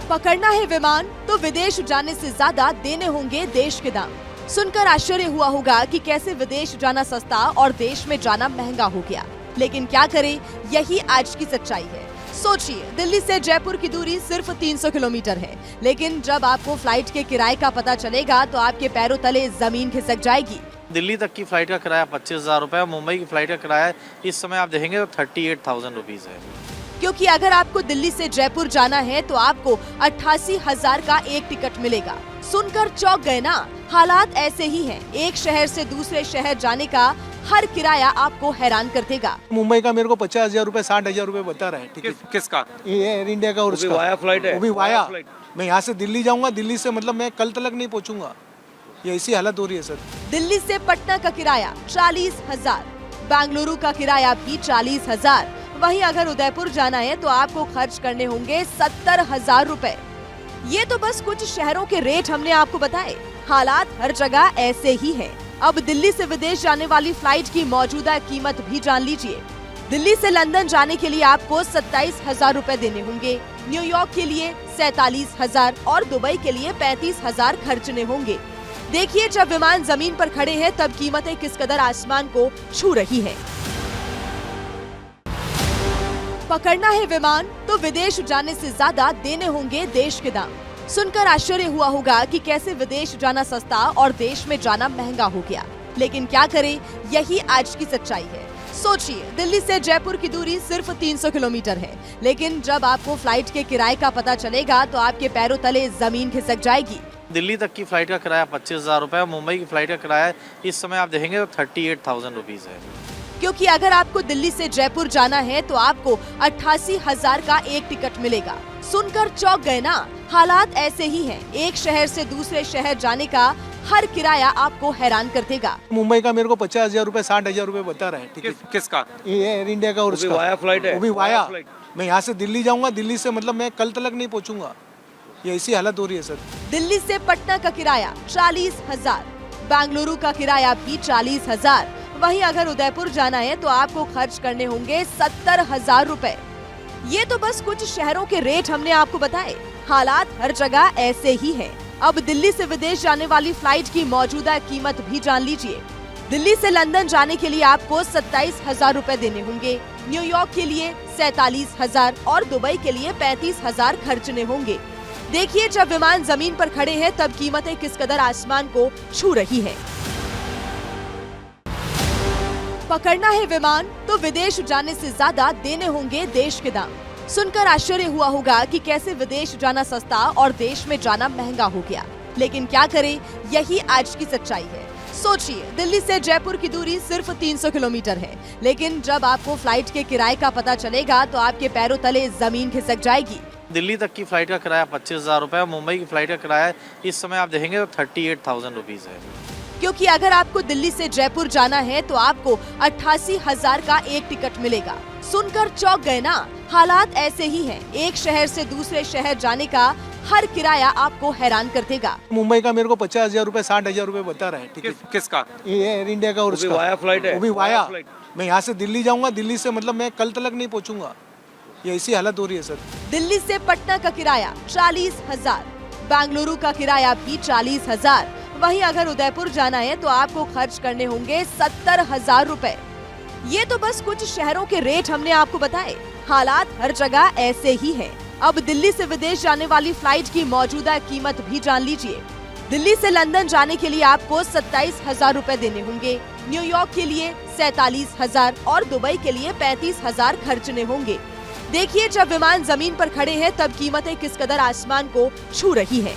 पकड़ना है विमान तो विदेश जाने से ज्यादा देने होंगे देश के दाम। सुनकर आश्चर्य हुआ होगा कि कैसे विदेश जाना सस्ता और देश में जाना महंगा हो गया, लेकिन क्या करें, यही आज की सच्चाई है। सोचिए, दिल्ली से जयपुर की दूरी सिर्फ 300 किलोमीटर है, लेकिन जब आपको फ्लाइट के किराए का पता चलेगा तो आपके पैरों तले जमीन खिसक जाएगी। दिल्ली तक की फ्लाइट का किराया 25,000 रुपये, मुंबई की फ्लाइट का किराया इस समय आप देखेंगे तो 38,000 रुपीज़ है। क्योंकि अगर आपको दिल्ली से जयपुर जाना है तो आपको 88,000 का एक टिकट मिलेगा। सुनकर चौंक गए ना? हालात ऐसे ही हैं। एक शहर से दूसरे शहर जाने का हर किराया आपको हैरान कर देगा। मुंबई का मेरे को 50,000 रुपए 60,000 रुपए बता रहा है टिकट। किसका? ये एयर इंडिया का। और वो भी वाया फ्लाइट है? वो भी वाया। मैं यहाँ से दिल्ली जाऊंगा, दिल्ली से मतलब मैं कल तक नहीं पहुँचूंगा। ये ऐसी हालत हो रही है सर। दिल्ली से पटना का किराया 40,000, बेंगलुरु का किराया भी 40,000। वहीं अगर उदयपुर जाना है तो आपको खर्च करने होंगे 70,000 रुपए। ये तो बस कुछ शहरों के रेट हमने आपको बताए। हालात हर जगह ऐसे ही है। अब दिल्ली से विदेश जाने वाली फ्लाइट की मौजूदा कीमत भी जान लीजिए। दिल्ली से लंदन जाने के लिए आपको 27,000 रुपए देने होंगे, न्यूयॉर्क के लिए 47,000 और दुबई के लिए 35,000 खर्चने होंगे। देखिए, जब विमान जमीन पर खड़े हैं तब कीमतें किस कदर आसमान को छू रही है। पकड़ना है विमान तो विदेश जाने से ज्यादा देने होंगे देश के दाम। सुनकर आश्चर्य हुआ होगा कि कैसे विदेश जाना सस्ता और देश में जाना महंगा हो गया, लेकिन क्या करें, यही आज की सच्चाई है। सोचिए, दिल्ली से जयपुर की दूरी सिर्फ 300 किलोमीटर है, लेकिन जब आपको फ्लाइट के किराए का पता चलेगा तो आपके पैरों तले जमीन खिसक जाएगी। दिल्ली तक की फ्लाइट का किराया 25,000 रुपये, मुंबई की फ्लाइट का किराया इस समय आप देखेंगे तो 38,000 रुपीज़ है। क्योंकि अगर आपको दिल्ली से जयपुर जाना है तो आपको 88,000 का एक टिकट मिलेगा। सुनकर चौंक गए ना? हालात ऐसे ही हैं। एक शहर से दूसरे शहर जाने का हर किराया आपको हैरान कर देगा। मुंबई का मेरे को 50,000 रुपए 60,000 रुपए बता रहा है टिकट। किसका? ये एयर इंडिया का। और वो भी वाया फ्लाइट है? वो भी वाया। मैं यहाँ से दिल्ली जाऊंगा, दिल्ली से मतलब मैं कल तक नहीं पहुँचूंगा। ये ऐसी हालत हो रही है सर। दिल्ली से पटना का किराया 40,000, बेंगलुरु का किराया भी 40,000। वहीं अगर उदयपुर जाना है तो आपको खर्च करने होंगे 70,000 रुपए। ये तो बस कुछ शहरों के रेट हमने आपको बताए। हालात हर जगह ऐसे ही है। अब दिल्ली से विदेश जाने वाली फ्लाइट की मौजूदा कीमत भी जान लीजिए। दिल्ली से लंदन जाने के लिए आपको 27,000 रुपए देने होंगे, न्यूयॉर्क के लिए 47,000 और दुबई के लिए 35,000 खर्चने होंगे। देखिए, जब विमान जमीन पर खड़े हैं तब कीमतें किस कदर आसमान को छू रही है। पकड़ना है विमान तो विदेश जाने से ज्यादा देने होंगे देश के दाम। सुनकर आश्चर्य हुआ होगा कि कैसे विदेश जाना सस्ता और देश में जाना महंगा हो गया, लेकिन क्या करें, यही आज की सच्चाई है। सोचिए, दिल्ली से जयपुर की दूरी सिर्फ 300 किलोमीटर है, लेकिन जब आपको फ्लाइट के किराए का पता चलेगा तो आपके पैरों तले जमीन खिसक जाएगी। दिल्ली तक की फ्लाइट का किराया 25,000 रुपये, मुंबई की फ्लाइट का किराया इस समय आप देखेंगे तो 38,000 रुपीज़ है। क्योंकि अगर आपको दिल्ली से जयपुर जाना है तो आपको 88,000 का एक टिकट मिलेगा। सुनकर चौंक गए ना? हालात ऐसे ही हैं। एक शहर से दूसरे शहर जाने का हर किराया आपको हैरान कर देगा। मुंबई का मेरे को 50,000 रुपए 60,000 रुपए बता रहा है टिकट। किसका? ये एयर इंडिया का। और वो भी वाया फ्लाइट है? वो भी वाया। मैं यहाँ से दिल्ली जाऊंगा, दिल्ली से मतलब मैं कल तक नहीं पहुँचूंगा। ये ऐसी हालत हो रही है सर। दिल्ली से पटना का किराया 40,000, बेंगलुरु का किराया भी 40,000। वहीं अगर उदयपुर जाना है तो आपको खर्च करने होंगे 70,000 रुपए। ये तो बस कुछ शहरों के रेट हमने आपको बताए। हालात हर जगह ऐसे ही है। अब दिल्ली से विदेश जाने वाली फ्लाइट की मौजूदा कीमत भी जान लीजिए। दिल्ली से लंदन जाने के लिए आपको 27,000 रुपए देने होंगे, न्यूयॉर्क के लिए 47,000 और दुबई के लिए 35,000 खर्चने होंगे। देखिए, जब विमान जमीन पर खड़े हैं तब कीमतें किस कदर आसमान को छू रही है।